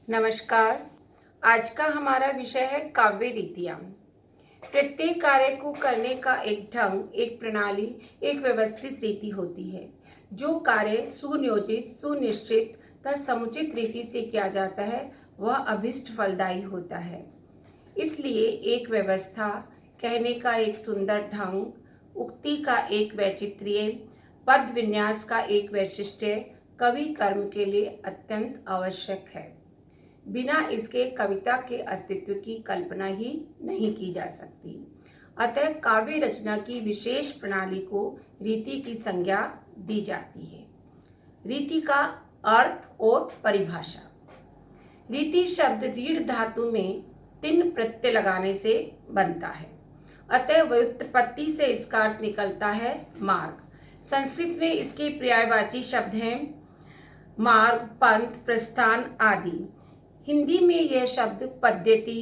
नमस्कार। आज का हमारा विषय है काव्य रीतियाँ। प्रत्येक कार्य को करने का एक ढंग, एक प्रणाली, एक व्यवस्थित रीति होती है। जो कार्य सुनियोजित, सुनिश्चित तथा समुचित रीति से किया जाता है वह अभिष्ट फलदायी होता है। इसलिए एक व्यवस्था, कहने का एक सुंदर ढंग, उक्ति का एक वैचित्र्य, पद विन्यास का एक वैशिष्ट्य कवि कर्म के लिए अत्यंत आवश्यक है। बिना इसके कविता के अस्तित्व की कल्पना ही नहीं की जा सकती। अतः काव्य रचना की विशेष प्रणाली को रीति की संज्ञा दी जाती है। रीति का अर्थ और परिभाषा। रीति शब्द रीढ़ धातु में तिन प्रत्यय लगाने से बनता है। अतः व्युत्पत्ति से इसका अर्थ निकलता है मार्ग। संस्कृत में इसके पर्यायवाची शब्द हैं मार्ग, पंथ, प्रस्थान आदि। हिंदी में यह शब्द पद्धति,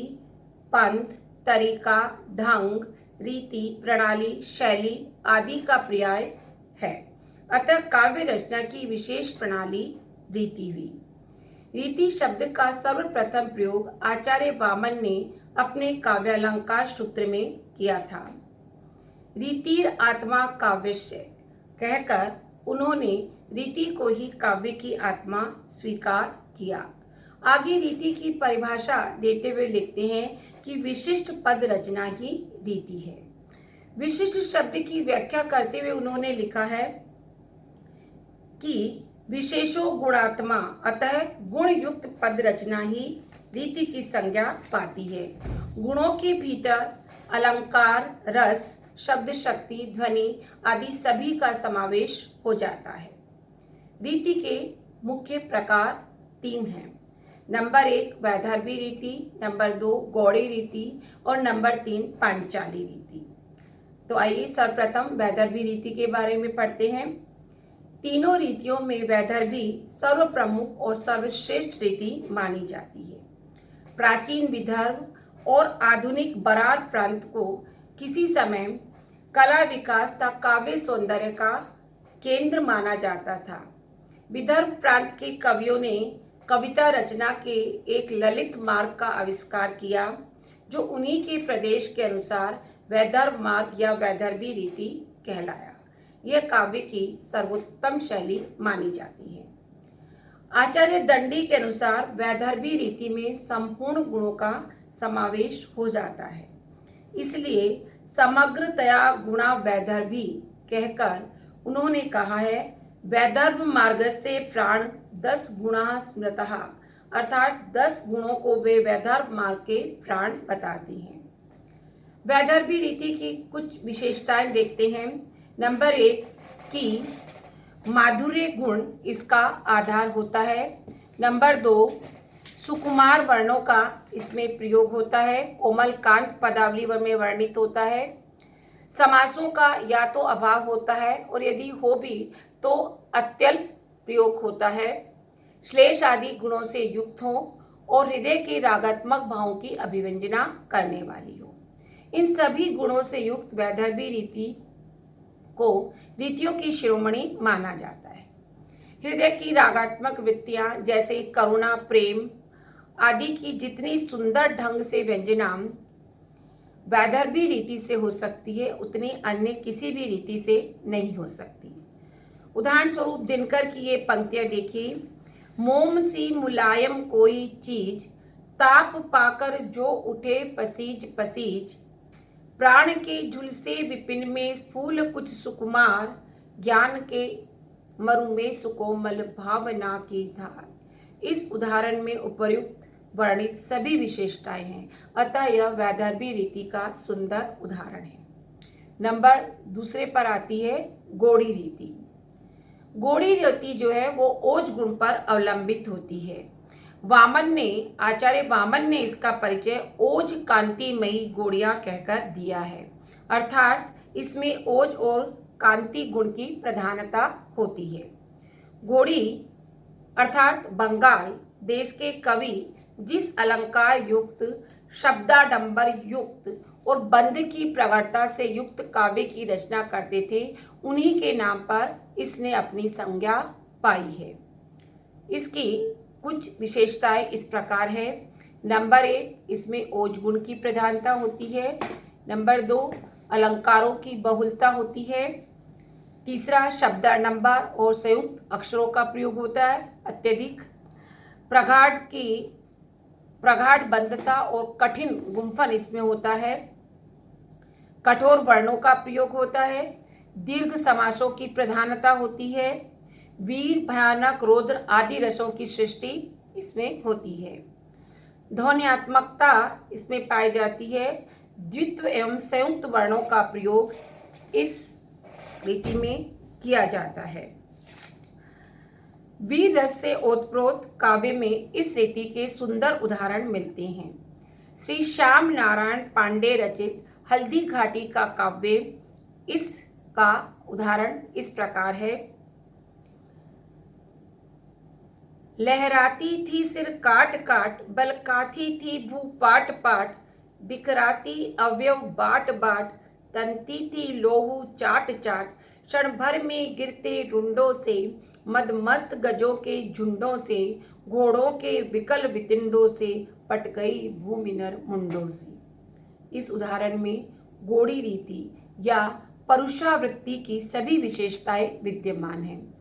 पंथ, तरीका, ढंग, रीति, प्रणाली, शैली आदि का पर्याय है। अतः काव्य रचना की विशेष प्रणाली रीति हुई। रीति शब्द का सर्वप्रथम प्रयोग आचार्य वामन ने अपने काव्यालंकार सूत्र में किया था। रीतिर आत्मा काव्यस्य कहकर उन्होंने रीति को ही काव्य की आत्मा स्वीकार किया। आगे रीति की परिभाषा देते हुए लिखते हैं कि विशिष्ट पद रचना ही रीति है। विशिष्ट शब्द की व्याख्या करते हुए उन्होंने लिखा है कि विशेषो गुणात्मा, अतः गुण युक्त पद रचना ही रीति की संज्ञा पाती है। गुणों के भीतर अलंकार, रस, शब्द शक्ति, ध्वनि आदि सभी का समावेश हो जाता है। रीति के मुख्य प्रकार 3 हैं। नंबर 1 वैदर्भी रीति, नंबर 2 गौड़ी रीति और नंबर 3 पांचाली रीति। तो आइए सर्वप्रथम वैदर्भी रीति के बारे में पढ़ते हैं। तीनों रीतियों में वैदर्भी सर्वप्रमुख और सर्वश्रेष्ठ रीति मानी जाती है। प्राचीन विदर्भ और आधुनिक बरार प्रांत को किसी समय कला विकास तथा काव्य सौंदर्य का केंद्र माना जाता था। विदर्भ प्रांत के कवियों ने कविता रचना के एक ललित मार्ग का आविष्कार किया जो उन्हीं के प्रदेश के अनुसार वैदर्भ मार्ग या वैदर्भी रीति कहलाया। यह काव्य की सर्वोत्तम शैली मानी जाती है। आचार्य दंडी के अनुसार वैदर्भी रीति में संपूर्ण गुणों का समावेश हो जाता है। इसलिए समग्रतया गुणा वैदर्भी कहकर उन्होंने कहा है वैदर्भ मार्गस्य प्राण 10 गुणा स्मृतः, अर्थात 10 गुणों को वे वैदर्भ मार्ग के प्राण बताती हैं। वैदर्भी रीति की कुछ विशेषताएं देखते हैं। नंबर 1 की माधुर्य गुण इसका आधार होता है। नंबर 2 सुकुमार वर्णों का इसमें प्रयोग होता है। कोमल कांत पदावली में वर्णित होता है। समासों का या तो अभाव होता है और यदि हो भी तो अत्यल्प प्रयोग होता है। श्लेष आदि गुणों से युक्त हो और हृदय के रागात्मक भावों की अभिव्यंजना करने वाली हो। इन सभी गुणों से युक्त वैदर्भी रीति को रीतियों की शिरोमणि माना जाता है। हृदय की रागात्मक वृत्तियां जैसे करुणा, प्रेम आदि की जितनी सुंदर ढंग से व्यंजना वैदर्भी रीति से हो सकती है उतनी अन्य किसी भी रीति से नहीं हो सकती। उदाहरण स्वरूप दिनकर की ये पंक्तियां देखिए। मोम सी मुलायम कोई चीज, ताप पाकर जो उठे पसीज पसीज, प्राण के झुलसे विपिन में फूल कुछ सुकुमार, ज्ञान के मरु में सुकोमल भावना की धार। इस उदाहरण में उपर्युक्त वर्णित सभी विशेषताएं हैं, अतः यह वैदर्भी रीति का सुंदर उदाहरण है। नंबर दूसरे पर आती है गौड़ी रीति। गौड़ी रीति जो है वो ओज गुण पर अवलंबित होती है। आचार्य वामन ने इसका परिचय ओज कांतिमयी गौड़ियां कहकर दिया है, अर्थात इसमें ओज और कांति गुण की प्रधानता होती है। गौड़ी अर्थात बंगाल देश के कवि जिस अलंकार युक्त, शब्दाडंबर युक्त और बंध की प्रगाढ़ता से युक्त काव्य की रचना करते थे उन्हीं के नाम पर इसने अपनी संज्ञा पाई है। इसकी कुछ विशेषताएं इस प्रकार है। नंबर 1, इसमें ओज गुण की प्रधानता होती है। नंबर 2, अलंकारों की बहुलता होती है। तीसरा, शब्द नंबर और संयुक्त अक्षरों का प्रयोग होता है अत्यधिक। प्रगाढ़ बंधता और कठिन गुंफन इसमें होता है। कठोर वर्णों का प्रयोग होता है। दीर्घ समासों की प्रधानता होती है। वीर, भयानक, रौद्र आदि रसों की सृष्टि इसमें होती है। ध्वन्यात्मकता इसमें पाई जाती है। द्वित्व एवं संयुक्त वर्णों का प्रयोग इस रीति में किया जाता है। वीर रस से ओतप्रोत काव्य में इस रीति के सुंदर उदाहरण मिलते हैं। श्री श्याम नारायण पांडे रचित हल्दी घाटी का काव्य इसका उदाहरण इस प्रकार है। लहराती थी सिर काट काट, बलकाती थी भू पाट पाट, बिखराती अवयव बाट बाट, तनती थी लोहू चाट चाट, क्षण भर में गिरते रुंडों से, मदमस्त गजों के झुंडों से, घोड़ों के विकल वितिंडों से, पट गई भूमिनर मुंडों से। इस उदाहरण में गोड़ी रीति या परुषावृत्ति की सभी विशेषताएं विद्यमान हैं।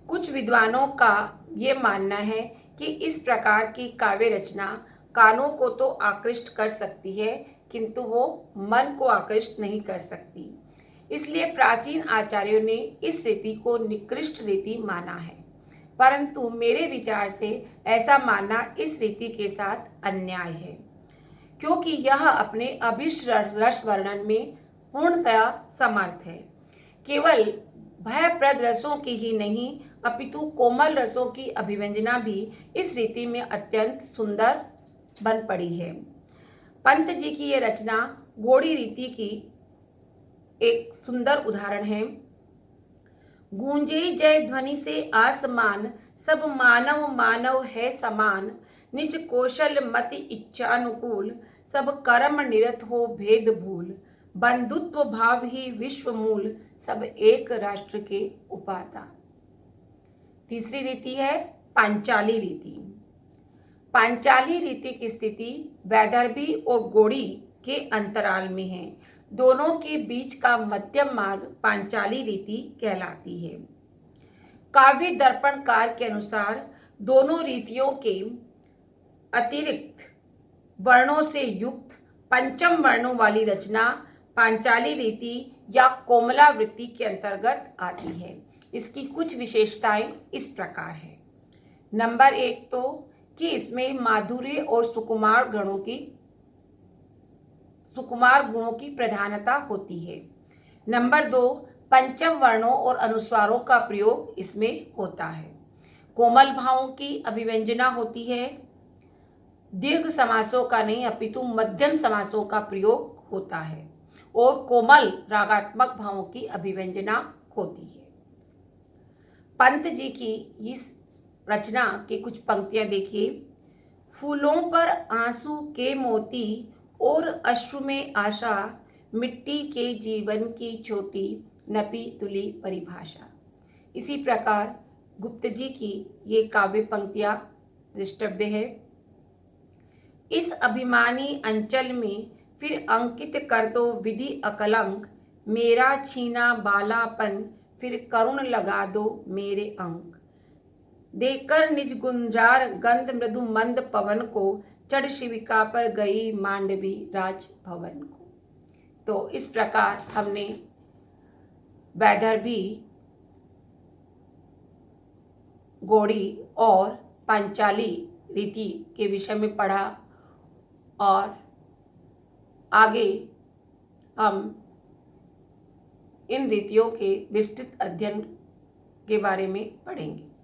कुछ विद्वानों का ये मानना है कि इस प्रकार की काव्य रचना कानों को तो आकृष्ट कर सकती है, किंतु वो मन को आकृष्ट नहीं कर सकती। इसलिए प्राचीन आचार्यों ने इस रीति को निकृष्ट रीति माना है, परंतु मेरे विचार से ऐसा मानना इस रीति के साथ अन्याय है, क्योंकि यह अपने अभिष्ट रस वर्णन में पूर्णतया समर्थ है। केवल भयप्रद रसों की ही नहीं, अपितु कोमल रसों की अभिव्यंजना भी इस रीति में अत्यंत सुंदर बन पड़ी है। पंत जी की यह रचना गोड़ी रीति की एक सुंदर उदाहरण है। गूंजे जय ध्वनि से आसमान, सब मानव मानव है समान, निज कौशल मति इच्छानुकूल, सब कर्म निरत हो भेद भूल, बंधुत्व भाव ही विश्व मूल, सब एक राष्ट्र के उपाता। तीसरी रीति है पांचाली रीति। पांचाली रीति की स्थिति वैदर्भी और गोड़ी के अंतराल में है। दोनों के बीच का मध्यम मार्ग पांचाली रीति कहलाती है। काव्य दर्पणकार के अनुसार दोनों रीतियों के अतिरिक्त वर्णों से युक्त पंचम वर्णों वाली रचना पांचाली रीति या कोमलावृत्ति के अंतर्गत आती है। इसकी कुछ विशेषताएं इस प्रकार है। नंबर 1 तो कि इसमें माधुर्य और सुकुमार गुणों की प्रधानता होती है। नंबर 2, पंचम वर्णों और अनुस्वारों का प्रयोग इसमें होता है। कोमल भावों की अभिव्यंजना होती है। दीर्घ समासों का नहीं अपितु मध्यम समासों का प्रयोग होता है और कोमल रागात्मक भावों की अभिव्यंजना होती है। पंत जी की इस रचना की कुछ पंक्तियां देखिए। फूलों पर आंसू के मोती और अश्रु में आशा, मिट्टी के जीवन की छोटी नपी तुली परिभाषा। इसी प्रकार गुप्त जी की ये काव्य पंक्तियां दृष्टव्य है। इस अभिमानी अंचल में फिर अंकित कर दो विधि अकलंक, मेरा छीना बालापन फिर करुण लगा दो मेरे अंक, देकर निज गुंजार गंध मृदु मंद पवन को, चढ़ शिविका पर गई मांडवी राज भवन को। तो इस प्रकार हमने वैदर्भी, गोड़ी और पांचाली रीति के विषय में पढ़ा और आगे हम इन रीतियों के विस्तृत अध्ययन के बारे में पढ़ेंगे।